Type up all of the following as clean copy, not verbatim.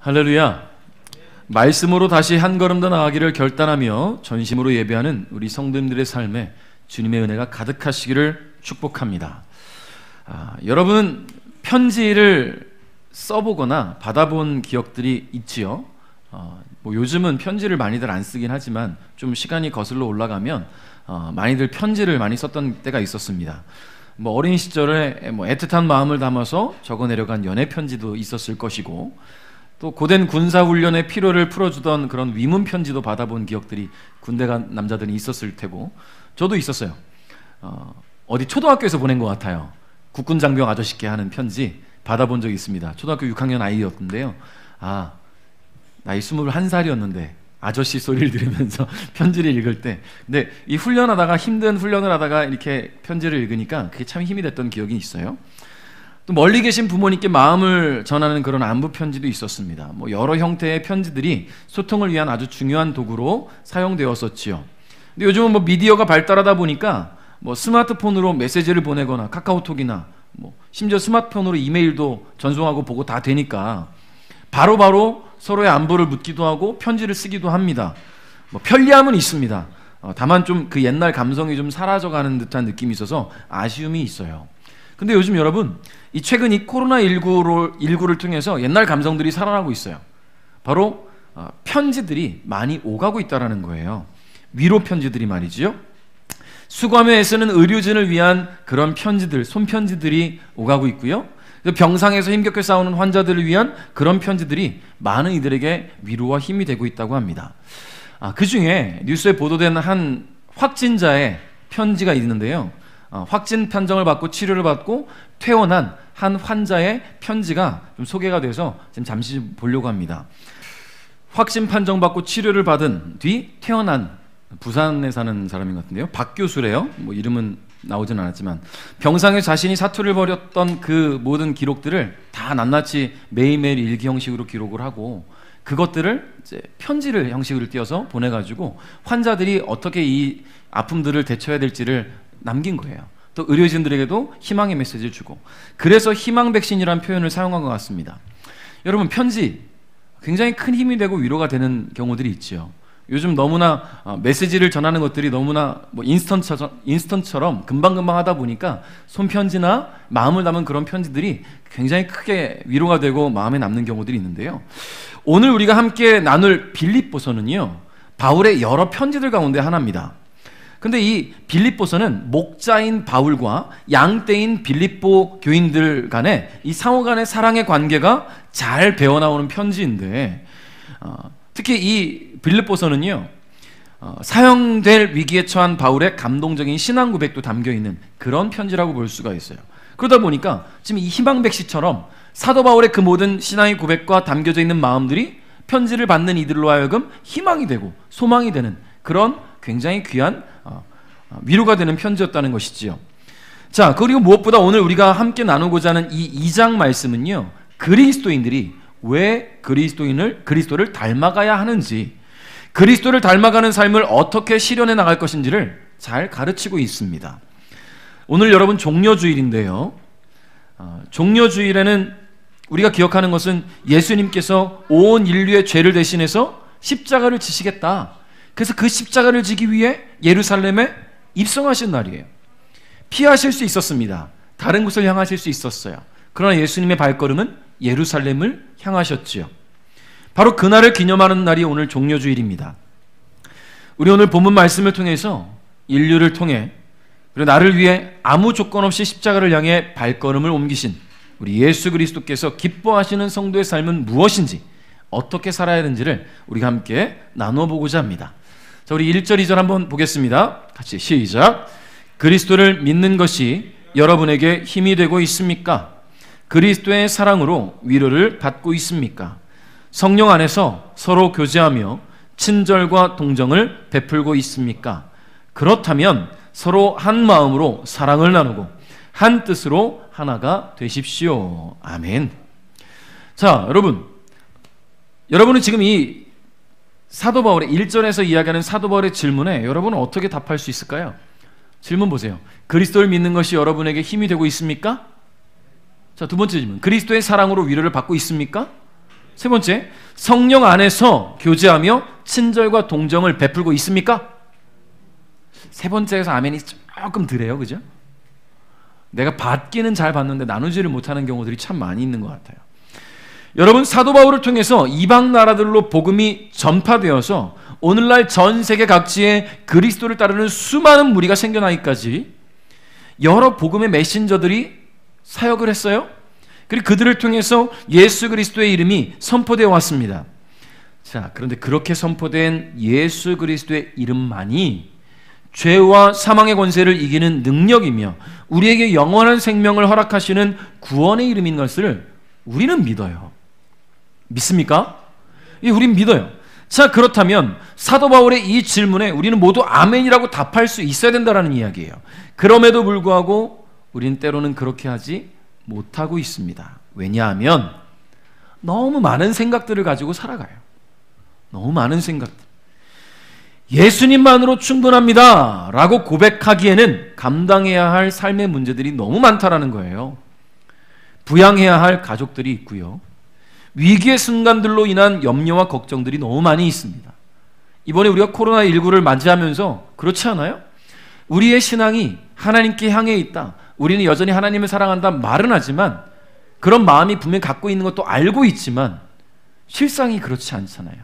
할렐루야. 말씀으로 다시 한 걸음 더 나아가기를 결단하며 전심으로 예배하는 우리 성도님들의 삶에 주님의 은혜가 가득하시기를 축복합니다. 여러분 편지를 써보거나 받아본 기억들이 있지요? 요즘은 편지를 많이들 안 쓰긴 하지만 좀 시간이 거슬러 올라가면 많이들 편지를 많이 썼던 때가 있었습니다. 어린 시절에 애틋한 마음을 담아서 적어내려간 연애 편지도 있었을 것이고, 또 고된 군사훈련의 피로를 풀어주던 그런 위문 편지도 받아본 기억들이 군대 간 남자들이 있었을 테고, 저도 있었어요. 어디 초등학교에서 보낸 것 같아요. 국군 장병 아저씨께 하는 편지 받아본 적이 있습니다. 초등학교 6학년 아이였는데요. 나이 21살이었는데 아저씨 소리를 들으면서 편지를 읽을 때, 근데 이 힘든 훈련을 하다가 이렇게 편지를 읽으니까 그게 참 힘이 됐던 기억이 있어요. 또 멀리 계신 부모님께 마음을 전하는 그런 안부 편지도 있었습니다. 여러 형태의 편지들이 소통을 위한 아주 중요한 도구로 사용되었었지요. 근데 요즘은 미디어가 발달하다 보니까 스마트폰으로 메시지를 보내거나 카카오톡이나 심지어 스마트폰으로 이메일도 전송하고 보고 다 되니까 바로바로 서로의 안부를 묻기도 하고 편지를 쓰기도 합니다. 편리함은 있습니다. 다만 좀 그 옛날 감성이 좀 사라져가는 듯한 느낌이 있어서 아쉬움이 있어요. 근데 요즘 여러분, 최근 이 코로나19를 통해서 옛날 감성들이 살아나고 있어요. 바로 편지들이 많이 오가고 있다는 거예요. 위로 편지들이 말이지요. 수감에 애쓰는 의료진을 위한 그런 편지들, 손편지들이 오가고 있고요. 병상에서 힘겹게 싸우는 환자들을 위한 그런 편지들이 많은 이들에게 위로와 힘이 되고 있다고 합니다. 그 중에 뉴스에 보도된 한 확진자의 편지가 있는데요. 확진 판정을 받고 치료를 받고 퇴원한 한 환자의 편지가 좀 소개가 돼서 지금 잠시 보려고 합니다. 확진 판정 받고 치료를 받은 뒤 퇴원한, 부산에 사는 사람인 것 같은데요. 박 교수래요. 이름은 나오진 않았지만, 병상에 자신이 사투를 벌였던 그 모든 기록들을 다 낱낱이 매일매일 일기 형식으로 기록을 하고, 그것들을 이제 편지를 형식으로 띄어서 보내가지고 환자들이 어떻게 이 아픔들을 대처해야 될지를 남긴 거예요. 또 의료진들에게도 희망의 메시지를 주고, 그래서 희망 백신이라는 표현을 사용한 것 같습니다. 여러분, 편지 굉장히 큰 힘이 되고 위로가 되는 경우들이 있죠. 요즘 너무나 메시지를 전하는 것들이 너무나 인스턴트처럼 금방금방 하다 보니까 손편지나 마음을 담은 그런 편지들이 굉장히 크게 위로가 되고 마음에 남는 경우들이 있는데요. 오늘 우리가 함께 나눌 빌립보서는요, 바울의 여러 편지들 가운데 하나입니다. 근데 이 빌립보서는 목자인 바울과 양떼인 빌립보 교인들 간의 이 상호 간의 사랑의 관계가 잘 배어나오는 편지인데, 특히 이 빌립보서는요, 사형될 위기에 처한 바울의 감동적인 신앙 고백도 담겨있는 그런 편지라고 볼 수가 있어요. 그러다 보니까 지금 이 희망백시처럼 사도 바울의 그 모든 신앙의 고백과 담겨져 있는 마음들이 편지를 받는 이들로 하여금 희망이 되고 소망이 되는 그런 굉장히 귀한 위로가 되는 편지였다는 것이지요. 자, 그리고 무엇보다 오늘 우리가 함께 나누고자 하는 이 2장 말씀은요, 그리스도인들이 왜 그리스도를 닮아가야 하는지, 그리스도를 닮아가는 삶을 어떻게 실현해 나갈 것인지를 잘 가르치고 있습니다. 오늘 여러분 종려주일인데요, 종려주일에는 우리가 기억하는 것은 예수님께서 온 인류의 죄를 대신해서 십자가를 지시겠다, 그래서 그 십자가를 지기 위해 예루살렘에 입성하신 날이에요. 피하실 수 있었습니다. 다른 곳을 향하실 수 있었어요. 그러나 예수님의 발걸음은 예루살렘을 향하셨지요. 바로 그날을 기념하는 날이 오늘 종려주일입니다. 우리 오늘 본문 말씀을 통해서 인류를 통해, 그리고 나를 위해 아무 조건 없이 십자가를 향해 발걸음을 옮기신 우리 예수 그리스도께서 기뻐하시는 성도의 삶은 무엇인지, 어떻게 살아야 하는지를 우리가 함께 나눠보고자 합니다. 자, 우리 1절 2절 한번 보겠습니다. 같이 시작. 그리스도를 믿는 것이 여러분에게 힘이 되고 있습니까? 그리스도의 사랑으로 위로를 받고 있습니까? 성령 안에서 서로 교제하며 친절과 동정을 베풀고 있습니까? 그렇다면 서로 한 마음으로 사랑을 나누고 한 뜻으로 하나가 되십시오. 아멘. 자, 여러분은 지금 이 사도 바울의 1절에서 이야기하는 사도 바울의 질문에 여러분은 어떻게 답할 수 있을까요? 질문 보세요. 그리스도를 믿는 것이 여러분에게 힘이 되고 있습니까? 자, 두 번째 질문. 그리스도의 사랑으로 위로를 받고 있습니까? 세 번째, 성령 안에서 교제하며 친절과 동정을 베풀고 있습니까? 세 번째에서 아멘이 조금 덜해요, 그죠? 내가 받기는 잘 받는데 나누지를 못하는 경우들이 참 많이 있는 것 같아요. 여러분, 사도 바울을 통해서 이방 나라들로 복음이 전파되어서 오늘날 전 세계 각지에 그리스도를 따르는 수많은 무리가 생겨나기까지 여러 복음의 메신저들이 사역을 했어요. 그리고 그들을 통해서 예수 그리스도의 이름이 선포되어 왔습니다. 자, 그런데 그렇게 선포된 예수 그리스도의 이름만이 죄와 사망의 권세를 이기는 능력이며 우리에게 영원한 생명을 허락하시는 구원의 이름인 것을 우리는 믿어요. 믿습니까? 예, 우린 믿어요. 자, 그렇다면 사도 바울의 이 질문에 우리는 모두 아멘이라고 답할 수 있어야 된다는 이야기예요. 그럼에도 불구하고 우리는 때로는 그렇게 하지 못하고 있습니다. 왜냐하면 너무 많은 생각들을 가지고 살아가요. 너무 많은 생각들. 예수님만으로 충분합니다 라고 고백하기에는 감당해야 할 삶의 문제들이 너무 많다라는 거예요. 부양해야 할 가족들이 있고요. 위기의 순간들로 인한 염려와 걱정들이 너무 많이 있습니다. 이번에 우리가 코로나19를 맞이하면서 그렇지 않아요? 우리의 신앙이 하나님께 향해 있다, 우리는 여전히 하나님을 사랑한다 말은 하지만 그런 마음이 분명히 갖고 있는 것도 알고 있지만 실상이 그렇지 않잖아요.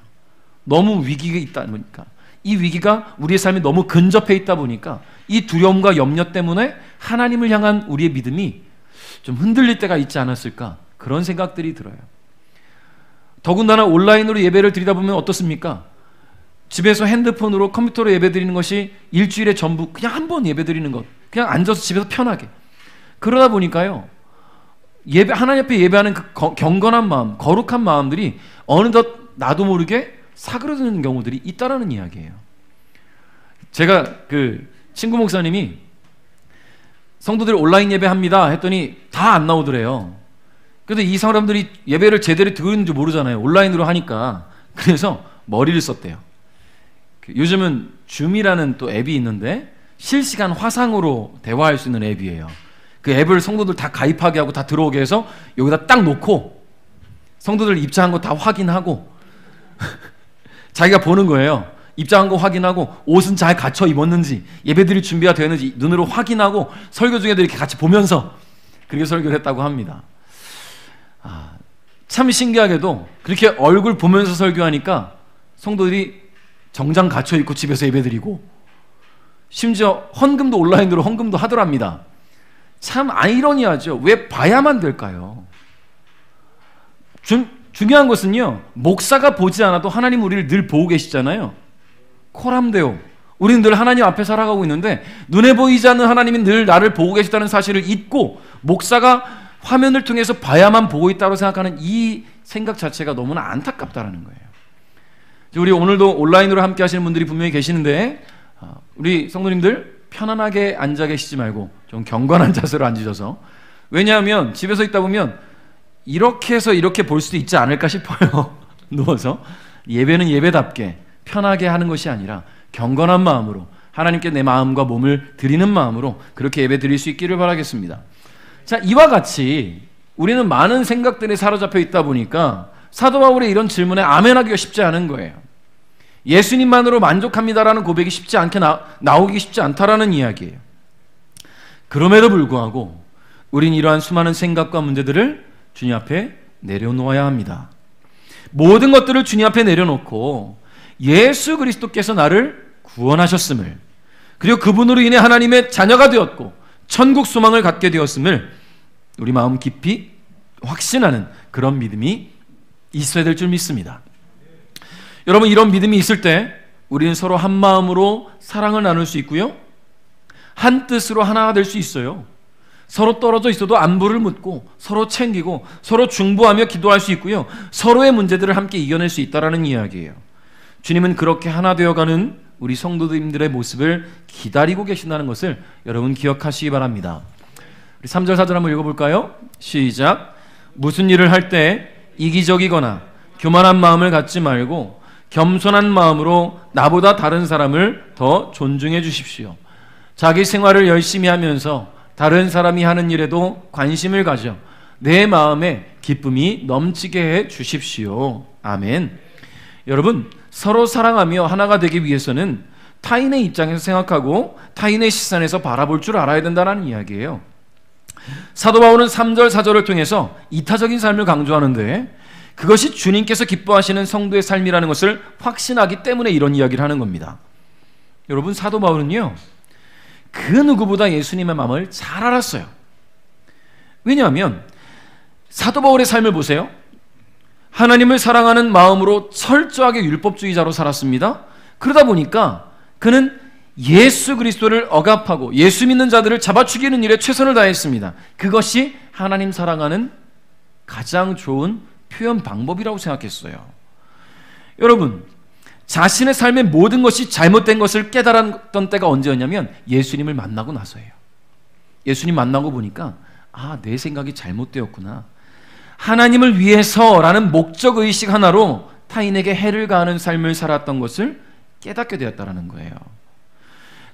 너무 위기가 있다 보니까, 이 위기가 우리의 삶에 너무 근접해 있다 보니까 이 두려움과 염려 때문에 하나님을 향한 우리의 믿음이 좀 흔들릴 때가 있지 않았을까, 그런 생각들이 들어요. 더군다나 온라인으로 예배를 드리다 보면 어떻습니까? 집에서 핸드폰으로, 컴퓨터로 예배 드리는 것이 일주일에 전부 그냥 한 번 예배 드리는 것, 그냥 앉아서 집에서 편하게, 그러다 보니까요, 하나님 앞에 예배하는 그 경건한 마음, 거룩한 마음들이 어느덧 나도 모르게 사그러드는 경우들이 있다라는 이야기예요. 제가 그 친구 목사님이 성도들 온라인 예배합니다 했더니 다 안 나오더래요. 근데 이 사람들이 예배를 제대로 들었는지 모르잖아요, 온라인으로 하니까. 그래서 머리를 썼대요. 요즘은 줌이라는 또 앱이 있는데 실시간 화상으로 대화할 수 있는 앱이에요. 그 앱을 성도들 다 가입하게 하고 다 들어오게 해서 여기다 딱 놓고 성도들 입장한 거 다 확인하고 자기가 보는 거예요. 입장한 거 확인하고 옷은 잘 갖춰 입었는지, 예배드릴 준비가 되었는지 눈으로 확인하고 설교 중에도 이렇게 같이 보면서 그렇게 설교를 했다고 합니다. 참 신기하게도 그렇게 얼굴 보면서 설교하니까 성도들이 정장 갖춰 입고 집에서 예배드리고 심지어 헌금도 온라인으로 헌금도 하더랍니다. 참 아이러니하죠. 왜 봐야만 될까요? 중요한 것은요, 목사가 보지 않아도 하나님 우리를 늘 보고 계시잖아요. 코람데오, 우리는 늘 하나님 앞에 살아가고 있는데 눈에 보이지 않는 하나님이 늘 나를 보고 계시다는 사실을 잊고 목사가 화면을 통해서 봐야만 보고 있다고 생각하는 이 생각 자체가 너무나 안타깝다는 거예요. 우리 오늘도 온라인으로 함께 하시는 분들이 분명히 계시는데 우리 성도님들 편안하게 앉아 계시지 말고 좀 경건한 자세로 앉으셔서, 왜냐하면 집에서 있다 보면 이렇게 해서 이렇게 볼 수도 있지 않을까 싶어요. 누워서. 예배는 예배답게 편하게 하는 것이 아니라 경건한 마음으로 하나님께 내 마음과 몸을 드리는 마음으로 그렇게 예배 드릴 수 있기를 바라겠습니다. 자, 이와 같이 우리는 많은 생각들에 사로잡혀 있다 보니까 사도 바울의 이런 질문에 아멘하기가 쉽지 않은 거예요. 예수님만으로 만족합니다라는 고백이 쉽지 않게 나오기 쉽지 않다라는 이야기예요. 그럼에도 불구하고 우린 이러한 수많은 생각과 문제들을 주님 앞에 내려놓아야 합니다. 모든 것들을 주님 앞에 내려놓고 예수 그리스도께서 나를 구원하셨음을, 그리고 그분으로 인해 하나님의 자녀가 되었고 천국 소망을 갖게 되었음을 우리 마음 깊이 확신하는 그런 믿음이 있어야 될 줄 믿습니다. 여러분, 이런 믿음이 있을 때 우리는 서로 한 마음으로 사랑을 나눌 수 있고요, 한 뜻으로 하나가 될 수 있어요. 서로 떨어져 있어도 안부를 묻고 서로 챙기고 서로 중보하며 기도할 수 있고요, 서로의 문제들을 함께 이겨낼 수 있다는 이야기예요. 주님은 그렇게 하나 되어가는 우리 성도님들의 모습을 기다리고 계신다는 것을 여러분 기억하시기 바랍니다. 우리 3절 4절 한번 읽어볼까요? 시작. 무슨 일을 할 때 이기적이거나 교만한 마음을 갖지 말고 겸손한 마음으로 나보다 다른 사람을 더 존중해 주십시오. 자기 생활을 열심히 하면서 다른 사람이 하는 일에도 관심을 가져 내 마음에 기쁨이 넘치게 해 주십시오. 아멘. 여러분, 서로 사랑하며 하나가 되기 위해서는 타인의 입장에서 생각하고 타인의 시선에서 바라볼 줄 알아야 된다는 이야기예요. 사도 바울은 3절 4절을 통해서 이타적인 삶을 강조하는데 그것이 주님께서 기뻐하시는 성도의 삶이라는 것을 확신하기 때문에 이런 이야기를 하는 겁니다. 여러분, 사도 바울은요, 그 누구보다 예수님의 마음을 잘 알았어요. 왜냐하면 사도 바울의 삶을 보세요. 하나님을 사랑하는 마음으로 철저하게 율법주의자로 살았습니다. 그러다 보니까 그는 예수 그리스도를 억압하고 예수 믿는 자들을 잡아 죽이는 일에 최선을 다했습니다. 그것이 하나님 사랑하는 가장 좋은 표현 방법이라고 생각했어요. 여러분, 자신의 삶의 모든 것이 잘못된 것을 깨달았던 때가 언제였냐면 예수님을 만나고 나서예요. 예수님 만나고 보니까 내 생각이 잘못되었구나. 하나님을 위해서라는 목적의식 하나로 타인에게 해를 가하는 삶을 살았던 것을 깨닫게 되었다는 거예요.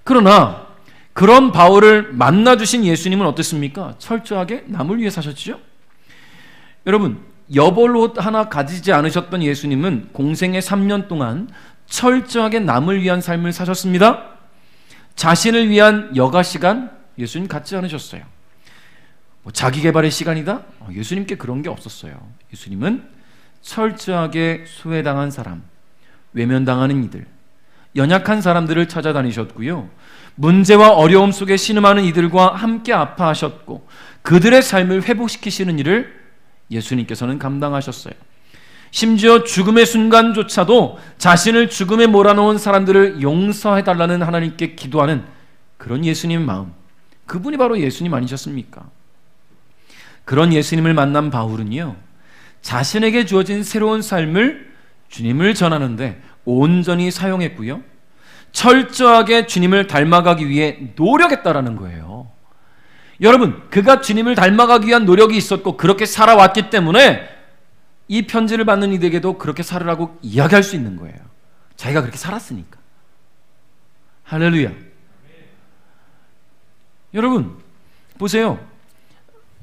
그러나 그런 바울을 만나주신 예수님은 어땠습니까? 철저하게 남을 위해 사셨죠? 여러분, 여벌옷 하나 가지지 않으셨던 예수님은 공생의 3년 동안 철저하게 남을 위한 삶을 사셨습니다. 자신을 위한 여가 시간 예수님 갖지 않으셨어요. 자기 개발의 시간이다? 예수님께 그런 게 없었어요. 예수님은 철저하게 소외당한 사람, 외면당하는 이들, 연약한 사람들을 찾아다니셨고요. 문제와 어려움 속에 신음하는 이들과 함께 아파하셨고 그들의 삶을 회복시키시는 일을 예수님께서는 감당하셨어요. 심지어 죽음의 순간조차도 자신을 죽음에 몰아넣은 사람들을 용서해달라는 하나님께 기도하는 그런 예수님의 마음, 그분이 바로 예수님 아니셨습니까? 그런 예수님을 만난 바울은요, 자신에게 주어진 새로운 삶을 주님을 전하는데 온전히 사용했고요, 철저하게 주님을 닮아가기 위해 노력했다라는 거예요. 여러분, 그가 주님을 닮아가기 위한 노력이 있었고 그렇게 살아왔기 때문에 이 편지를 받는 이들에게도 그렇게 살으라고 이야기할 수 있는 거예요. 자기가 그렇게 살았으니까. 할렐루야. 여러분, 보세요.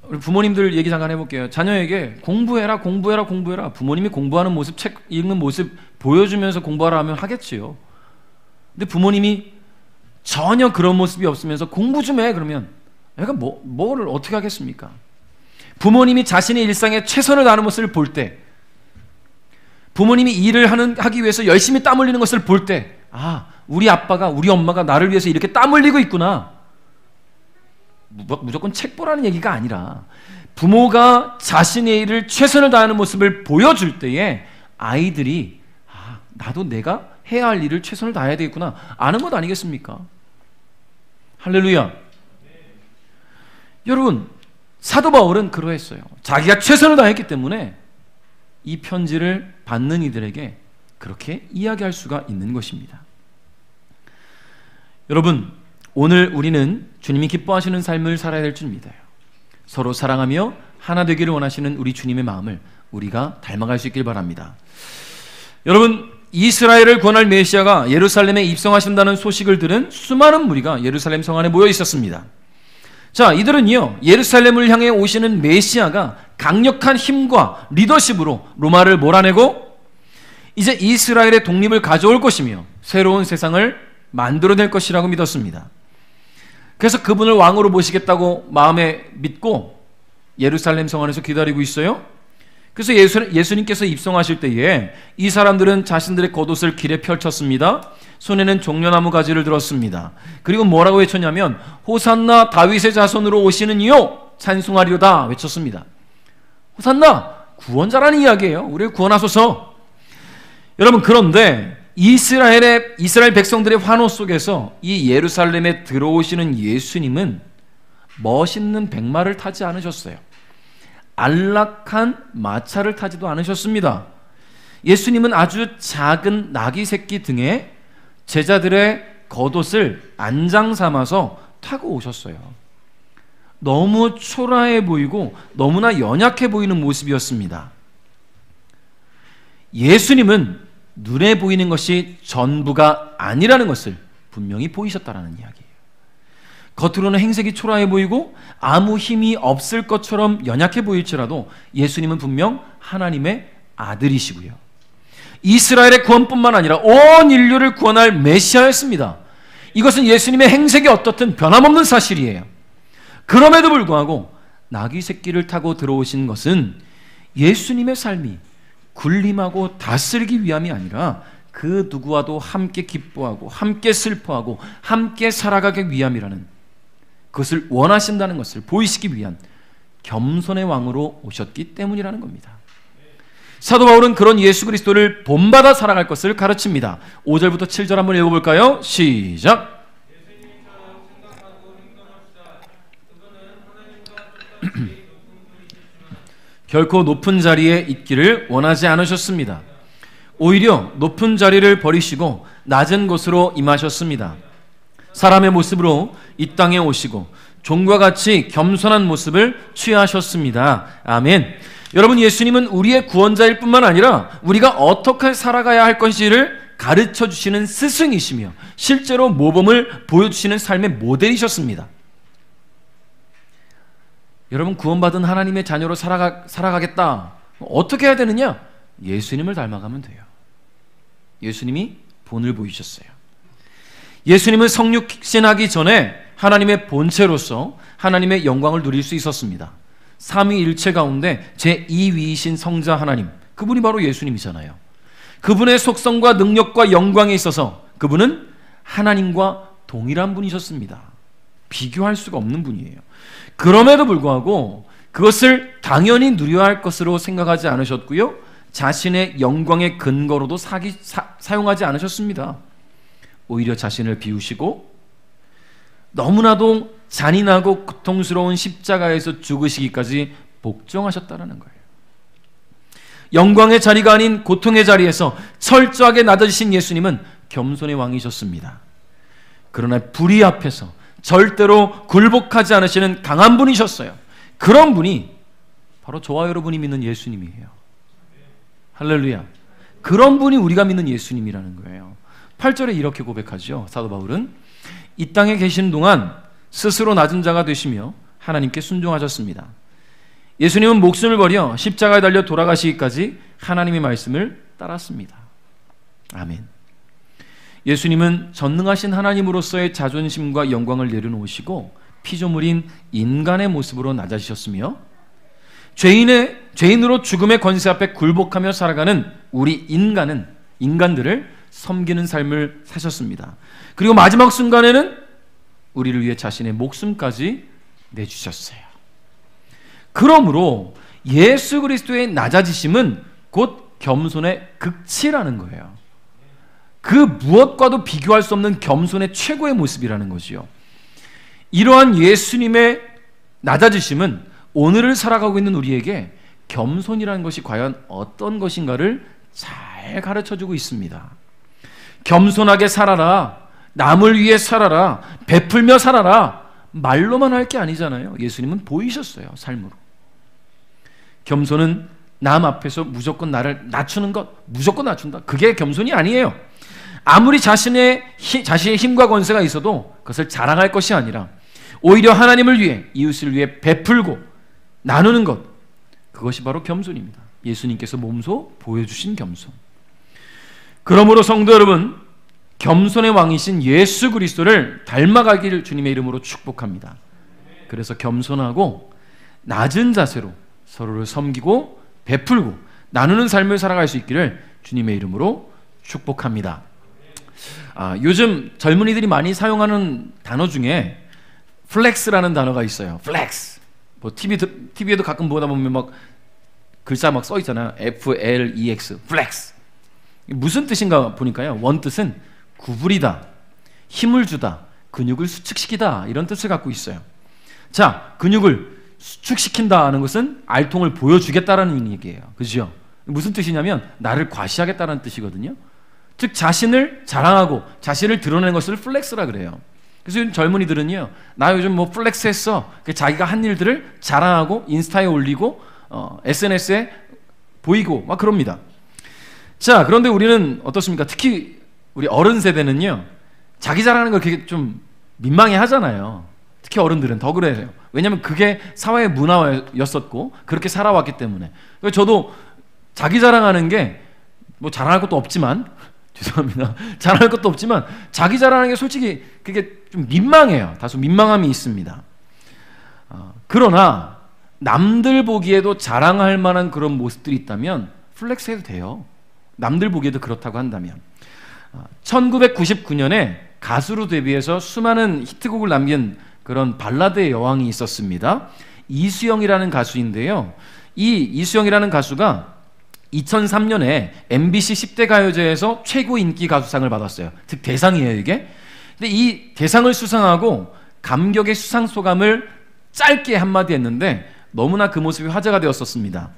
우리 부모님들 얘기 잠깐 해볼게요. 자녀에게 공부해라, 공부해라, 공부해라. 부모님이 공부하는 모습, 책 읽는 모습 보여주면서 공부하라 하면 하겠지요. 근데 부모님이 전혀 그런 모습이 없으면서 공부 좀 해 그러면 애가 뭐를 어떻게 하겠습니까? 부모님이 자신의 일상에 최선을 다하는 모습을 볼 때, 부모님이 일을 하기 위해서 열심히 땀 흘리는 것을 볼 때, 우리 아빠가, 우리 엄마가 나를 위해서 이렇게 땀 흘리고 있구나. 무조건 책 보라는 얘기가 아니라 부모가 자신의 일을 최선을 다하는 모습을 보여줄 때에 아이들이 나도 내가 해야 할 일을 최선을 다해야 되겠구나 아는 것 아니겠습니까? 할렐루야. 여러분, 사도 바울은 그러했어요. 자기가 최선을 다했기 때문에 이 편지를 받는 이들에게 그렇게 이야기할 수가 있는 것입니다. 여러분, 오늘 우리는 주님이 기뻐하시는 삶을 살아야 될 줄 믿어요. 서로 사랑하며 하나 되기를 원하시는 우리 주님의 마음을 우리가 닮아갈 수 있길 바랍니다. 여러분, 이스라엘을 구원할 메시아가 예루살렘에 입성하신다는 소식을 들은 수많은 무리가 예루살렘 성 안에 모여 있었습니다. 자, 이들은요, 예루살렘을 향해 오시는 메시아가 강력한 힘과 리더십으로 로마를 몰아내고 이제 이스라엘의 독립을 가져올 것이며 새로운 세상을 만들어낼 것이라고 믿었습니다. 그래서 그분을 왕으로 모시겠다고 마음에 믿고 예루살렘 성 안에서 기다리고 있어요. 그래서 예수님께서 입성하실 때에 이 사람들은 자신들의 겉옷을 길에 펼쳤습니다. 손에는 종려나무 가지를 들었습니다. 그리고 뭐라고 외쳤냐면 호산나 다윗의 자손으로 오시는 이요 찬송하리로다 외쳤습니다. 호산나, 구원자라는 이야기예요. 우리를 구원하소서. 여러분, 그런데 이스라엘 백성들의 환호 속에서 이 예루살렘에 들어오시는 예수님은 멋있는 백마를 타지 않으셨어요. 안락한 마차를 타지도 않으셨습니다. 예수님은 아주 작은 나귀 새끼 등에 제자들의 겉옷을 안장 삼아서 타고 오셨어요. 너무 초라해 보이고 너무나 연약해 보이는 모습이었습니다. 예수님은 눈에 보이는 것이 전부가 아니라는 것을 분명히 보이셨다라는 이야기예요. 겉으로는 행색이 초라해 보이고 아무 힘이 없을 것처럼 연약해 보일지라도 예수님은 분명 하나님의 아들이시고요, 이스라엘의 구원뿐만 아니라 온 인류를 구원할 메시아였습니다. 이것은 예수님의 행색이 어떻든 변함없는 사실이에요. 그럼에도 불구하고 나귀 새끼를 타고 들어오신 것은 예수님의 삶이 군림하고 다스리기 위함이 아니라 그 누구와도 함께 기뻐하고 함께 슬퍼하고 함께 살아가기 위함이라는, 그것을 원하신다는 것을 보이시기 위한 겸손의 왕으로 오셨기 때문이라는 겁니다. 사도 바울은 그런 예수 그리스도를 본받아 살아갈 것을 가르칩니다. 5절부터 7절 한번 읽어볼까요? 시작! 결코 높은 자리에 있기를 원하지 않으셨습니다. 오히려 높은 자리를 버리시고 낮은 곳으로 임하셨습니다. 사람의 모습으로 이 땅에 오시고 종과 같이 겸손한 모습을 취하셨습니다. 아멘. 여러분, 예수님은 우리의 구원자일 뿐만 아니라 우리가 어떻게 살아가야 할 것인지를 가르쳐 주시는 스승이시며 실제로 모범을 보여주시는 삶의 모델이셨습니다. 여러분, 구원받은 하나님의 자녀로 살아가겠다. 어떻게 해야 되느냐? 예수님을 닮아가면 돼요. 예수님이 본을 보이셨어요. 예수님은 성육신하기 전에 하나님의 본체로서 하나님의 영광을 누릴 수 있었습니다. 삼위일체 가운데 제2위이신 성자 하나님, 그분이 바로 예수님이잖아요. 그분의 속성과 능력과 영광에 있어서 그분은 하나님과 동일한 분이셨습니다. 비교할 수가 없는 분이에요. 그럼에도 불구하고 그것을 당연히 누려야 할 것으로 생각하지 않으셨고요, 자신의 영광의 근거로도 사용하지 않으셨습니다. 오히려 자신을 비우시고 너무나도 잔인하고 고통스러운 십자가에서 죽으시기까지 복종하셨다는 거예요. 영광의 자리가 아닌 고통의 자리에서 철저하게 낮아지신 예수님은 겸손의 왕이셨습니다. 그러나 불의 앞에서 절대로 굴복하지 않으시는 강한 분이셨어요. 그런 분이 바로 저와 여러분이 믿는 예수님이에요. 할렐루야. 그런 분이 우리가 믿는 예수님이라는 거예요. 8절에 이렇게 고백하죠. 사도 바울은 이 땅에 계신 동안 스스로 낮은 자가 되시며 하나님께 순종하셨습니다. 예수님은 목숨을 버려 십자가에 달려 돌아가시기까지 하나님의 말씀을 따랐습니다. 아멘. 예수님은 전능하신 하나님으로서의 자존심과 영광을 내려놓으시고 피조물인 인간의 모습으로 낮아지셨으며 죄인으로 죽음의 권세 앞에 굴복하며 살아가는 우리 인간들을 섬기는 삶을 사셨습니다. 그리고 마지막 순간에는 우리를 위해 자신의 목숨까지 내주셨어요. 그러므로 예수 그리스도의 낮아지심은 곧 겸손의 극치라는 거예요. 그 무엇과도 비교할 수 없는 겸손의 최고의 모습이라는 거지요. 이러한 예수님의 낮아지심은 오늘을 살아가고 있는 우리에게 겸손이라는 것이 과연 어떤 것인가를 잘 가르쳐주고 있습니다. 겸손하게 살아라, 남을 위해 살아라, 베풀며 살아라, 말로만 할 게 아니잖아요. 예수님은 보이셨어요, 삶으로. 겸손은 남 앞에서 무조건 나를 낮추는 것, 무조건 낮춘다, 그게 겸손이 아니에요. 아무리 자신의 힘과 권세가 있어도 그것을 자랑할 것이 아니라 오히려 하나님을 위해, 이웃을 위해 베풀고 나누는 것, 그것이 바로 겸손입니다. 예수님께서 몸소 보여주신 겸손. 그러므로 성도 여러분, 겸손의 왕이신 예수 그리스도를 닮아가기를 주님의 이름으로 축복합니다. 그래서 겸손하고 낮은 자세로 서로를 섬기고 베풀고 나누는 삶을 살아갈 수 있기를 주님의 이름으로 축복합니다. 요즘 젊은이들이 많이 사용하는 단어 중에 플렉스라는 단어가 있어요. 플렉스. 뭐 TV에도 가끔 보다 보면 막 글자 막 써 있잖아요. FLEX. 플렉스. 무슨 뜻인가 보니까요. 원 뜻은 구부리다, 힘을 주다, 근육을 수축시키다, 이런 뜻을 갖고 있어요. 자, 근육을 수축시킨다는 것은 알통을 보여주겠다라는 얘기예요. 그죠? 무슨 뜻이냐면 나를 과시하겠다는 뜻이거든요. 즉 자신을 자랑하고 자신을 드러내는 것을 플렉스라 그래요. 그래서 요즘 젊은이들은요, 나 요즘 뭐 플렉스 했어, 자기가 한 일들을 자랑하고 인스타에 올리고 SNS에 보이고 막 그럽니다. 자, 그런데 우리는 어떻습니까? 특히 우리 어른 세대는요, 자기 자랑하는 걸 그렇게 좀 민망해 하잖아요. 특히 어른들은 더 그래요. 왜냐하면 그게 사회의 문화였었고 그렇게 살아왔기 때문에. 저도 자기 자랑하는 게 뭐 자랑할 것도 없지만 죄송합니다. 자랑할 것도 없지만 자기 자랑하는 게 솔직히 그게 좀 민망해요. 다소 민망함이 있습니다. 그러나 남들 보기에도 자랑할 만한 그런 모습들이 있다면 플렉스해도 돼요. 남들 보기에도 그렇다고 한다면. 1999년에 가수로 데뷔해서 수많은 히트곡을 남긴 그런 발라드의 여왕이 있었습니다. 이수영이라는 가수인데요. 이 이수영이라는 가수가 2003년에 MBC 10대 가요제에서 최고 인기 가수상을 받았어요. 즉 대상이에요, 이게. 근데 이 대상을 수상하고 감격의 수상 소감을 짧게 한마디 했는데 너무나 그 모습이 화제가 되었었습니다.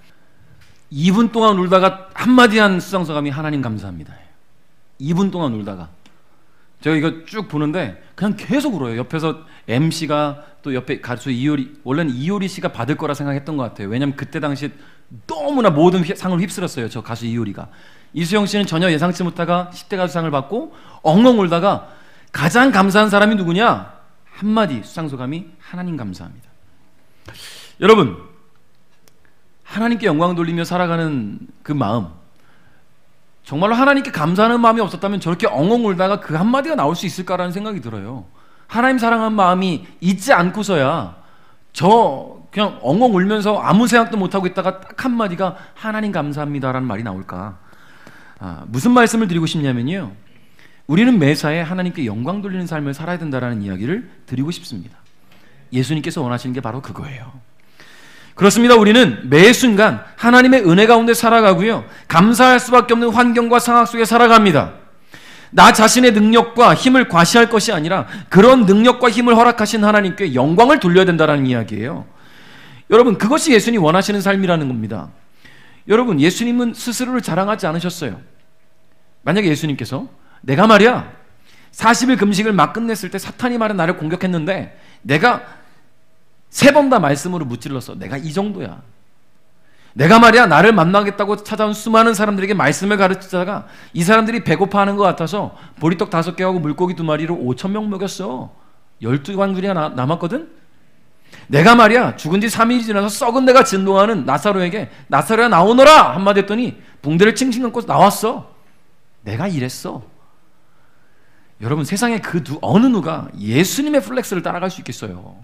2분 동안 울다가 한마디 한 수상 소감이 하나님 감사합니다. 2분 동안 울다가. 제가 이거 쭉 보는데 그냥 계속 울어요. 옆에서 MC가 또 옆에 가수 이효리, 원래는 이효리 씨가 받을 거라 생각했던 것 같아요. 왜냐면 그때 당시 너무나 모든 상을 휩쓸었어요. 저 가수 이효리가. 이수영 씨는 전혀 예상치 못하가 10대 가수상을 받고 엉엉 울다가 가장 감사한 사람이 누구냐? 한마디 수상소감이 하나님 감사합니다. 여러분, 하나님께 영광 돌리며 살아가는 그 마음, 정말로 하나님께 감사하는 마음이 없었다면 저렇게 엉엉 울다가 그 한마디가 나올 수 있을까라는 생각이 들어요. 하나님 사랑하는 마음이 있지 않고서야 저 그냥 엉엉 울면서 아무 생각도 못하고 있다가 딱 한마디가 하나님 감사합니다라는 말이 나올까? 무슨 말씀을 드리고 싶냐면요, 우리는 매사에 하나님께 영광 돌리는 삶을 살아야 된다는 이야기를 드리고 싶습니다. 예수님께서 원하시는 게 바로 그거예요. 그렇습니다. 우리는 매 순간 하나님의 은혜 가운데 살아가고요, 감사할 수밖에 없는 환경과 상황 속에 살아갑니다. 나 자신의 능력과 힘을 과시할 것이 아니라 그런 능력과 힘을 허락하신 하나님께 영광을 돌려야 된다는 이야기예요. 여러분, 그것이 예수님 원하시는 삶이라는 겁니다. 여러분, 예수님은 스스로를 자랑하지 않으셨어요. 만약에 예수님께서 내가 말이야 40일 금식을 막 끝냈을 때 사탄이 말은 나를 공격했는데 내가 3번 다 말씀으로 무찔렀어. 내가 이 정도야. 내가 말이야 나를 만나겠다고 찾아온 수많은 사람들에게 말씀을 가르치다가 이 사람들이 배고파하는 것 같아서 보리떡 5개하고 물고기 2마리로 5,000명 먹였어. 12광주리가 남았거든. 내가 말이야 죽은 지 3일이 지나서 썩은 내가 진동하는 나사로에게 나사로야 나오너라 한마디 했더니 붕대를 칭칭 감고 나왔어. 내가 이랬어. 여러분, 세상에 그 어느 누가 예수님의 플렉스를 따라갈 수 있겠어요?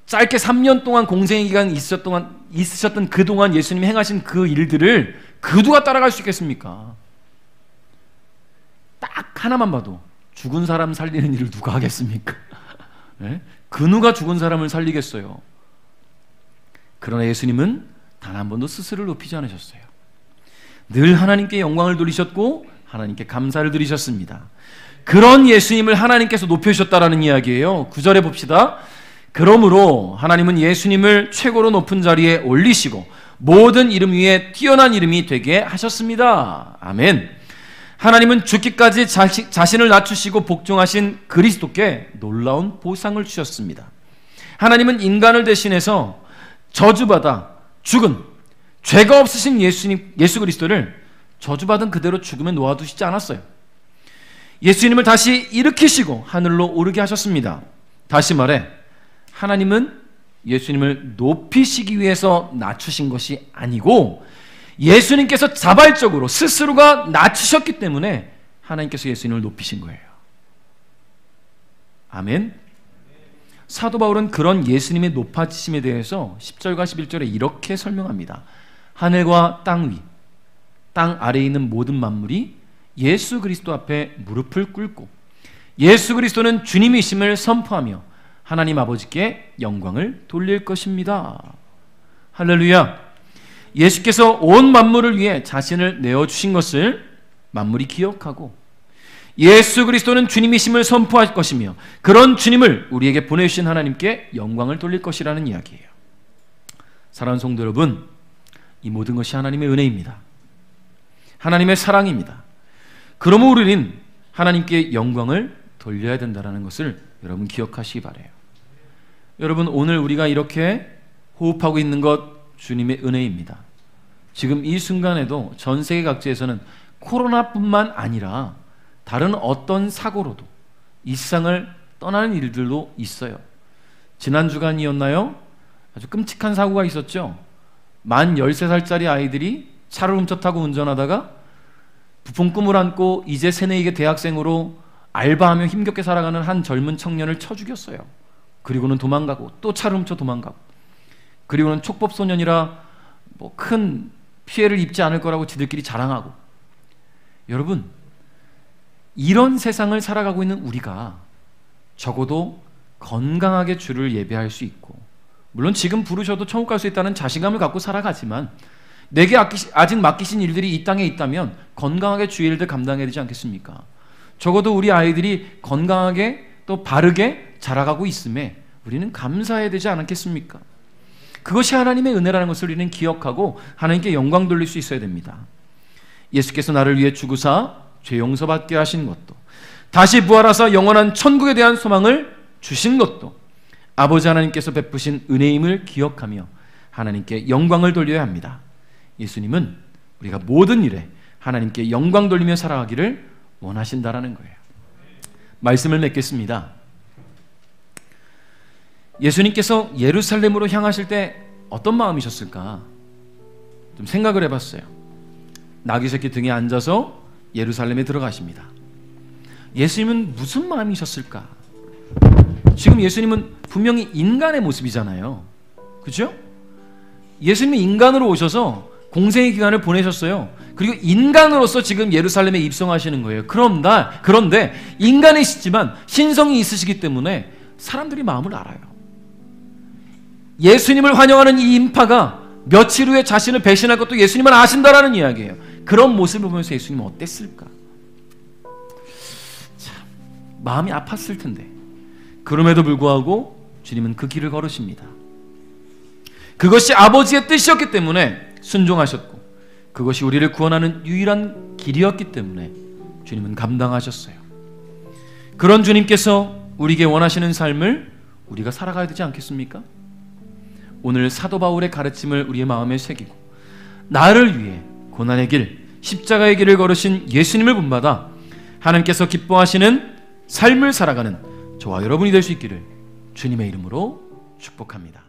짧게 3년 동안 공생의 기간이 있으셨던 그동안 예수님이 행하신 그 일들을 그 누가 따라갈 수 있겠습니까? 딱 하나만 봐도 죽은 사람 살리는 일을 누가 하겠습니까? 네? 그 누가 죽은 사람을 살리겠어요? 그러나 예수님은 단 한 번도 스스로를 높이지 않으셨어요. 늘 하나님께 영광을 돌리셨고 하나님께 감사를 드리셨습니다. 그런 예수님을 하나님께서 높여주셨다라는 이야기예요. 9절에 봅시다. 그러므로 하나님은 예수님을 최고로 높은 자리에 올리시고 모든 이름 위에 뛰어난 이름이 되게 하셨습니다. 아멘. 하나님은 죽기까지 자신을 낮추시고 복종하신 그리스도께 놀라운 보상을 주셨습니다. 하나님은 인간을 대신해서 저주받아 죽은 죄가 없으신 예수 그리스도를 저주받은 그대로 죽음에 놓아두시지 않았어요. 예수님을 다시 일으키시고 하늘로 오르게 하셨습니다. 다시 말해 하나님은 예수님을 높이시기 위해서 낮추신 것이 아니고 예수님께서 자발적으로 스스로가 낮추셨기 때문에 하나님께서 예수님을 높이신 거예요. 아멘. 사도 바울은 그런 예수님의 높아지심에 대해서 10절과 11절에 이렇게 설명합니다. 하늘과 땅 위, 땅 아래에 있는 모든 만물이 예수 그리스도 앞에 무릎을 꿇고 예수 그리스도는 주님이심을 선포하며 하나님 아버지께 영광을 돌릴 것입니다. 할렐루야. 예수께서 온 만물을 위해 자신을 내어주신 것을 만물이 기억하고 예수 그리스도는 주님이심을 선포할 것이며 그런 주님을 우리에게 보내주신 하나님께 영광을 돌릴 것이라는 이야기예요. 사랑하는 성도 여러분, 이 모든 것이 하나님의 은혜입니다. 하나님의 사랑입니다. 그러므로 우리는 하나님께 영광을 돌려야 된다는 것을 여러분 기억하시기 바라요. 여러분, 오늘 우리가 이렇게 호흡하고 있는 것 주님의 은혜입니다. 지금 이 순간에도 전 세계 각지에서는 코로나뿐만 아니라 다른 어떤 사고로도 이 세상을 떠나는 일들도 있어요. 지난 주간이었나요? 아주 끔찍한 사고가 있었죠. 만 13살짜리 아이들이 차를 훔쳐 타고 운전하다가 부푼 꿈을 안고 이제 새내기 대학생으로 알바하며 힘겹게 살아가는 한 젊은 청년을 쳐 죽였어요. 그리고는 도망가고 또 차를 훔쳐 도망가고, 그리고는 촉법소년이라 뭐 큰 피해를 입지 않을 거라고 지들끼리 자랑하고. 여러분, 이런 세상을 살아가고 있는 우리가 적어도 건강하게 주를 예배할 수 있고, 물론 지금 부르셔도 천국 갈 수 있다는 자신감을 갖고 살아가지만, 내게 아직 맡기신 일들이 이 땅에 있다면 건강하게 주의 일들 감당해야 되지 않겠습니까? 적어도 우리 아이들이 건강하게 또 바르게 자라가고 있음에 우리는 감사해야 되지 않겠습니까? 그것이 하나님의 은혜라는 것을 우리는 기억하고 하나님께 영광 돌릴 수 있어야 됩니다. 예수께서 나를 위해 죽으사 죄 용서받게 하신 것도, 다시 부활하사 영원한 천국에 대한 소망을 주신 것도 아버지 하나님께서 베푸신 은혜임을 기억하며 하나님께 영광을 돌려야 합니다. 예수님은 우리가 모든 일에 하나님께 영광 돌리며 살아가기를 원하신다라는 거예요. 말씀을 맺겠습니다. 예수님께서 예루살렘으로 향하실 때 어떤 마음이셨을까? 좀 생각을 해봤어요. 나귀 새끼 등에 앉아서 예루살렘에 들어가십니다. 예수님은 무슨 마음이셨을까? 지금 예수님은 분명히 인간의 모습이잖아요. 그렇죠? 예수님이 인간으로 오셔서 공생의 기간을 보내셨어요. 그리고 인간으로서 지금 예루살렘에 입성하시는 거예요. 그런데 인간이시지만 신성이 있으시기 때문에 사람들이 마음을 알아요. 예수님을 환영하는 이 인파가 며칠 후에 자신을 배신할 것도 예수님은 아신다라는 이야기예요. 그런 모습을 보면서 예수님은 어땠을까? 참, 마음이 아팠을 텐데, 그럼에도 불구하고 주님은 그 길을 걸으십니다. 그것이 아버지의 뜻이었기 때문에 순종하셨고, 그것이 우리를 구원하는 유일한 길이었기 때문에 주님은 감당하셨어요. 그런 주님께서 우리에게 원하시는 삶을 우리가 살아가야 되지 않겠습니까? 오늘 사도 바울의 가르침을 우리의 마음에 새기고 나를 위해 고난의 길, 십자가의 길을 걸으신 예수님을 본받아 하나님께서 기뻐하시는 삶을 살아가는 저와 여러분이 될 수 있기를 주님의 이름으로 축복합니다.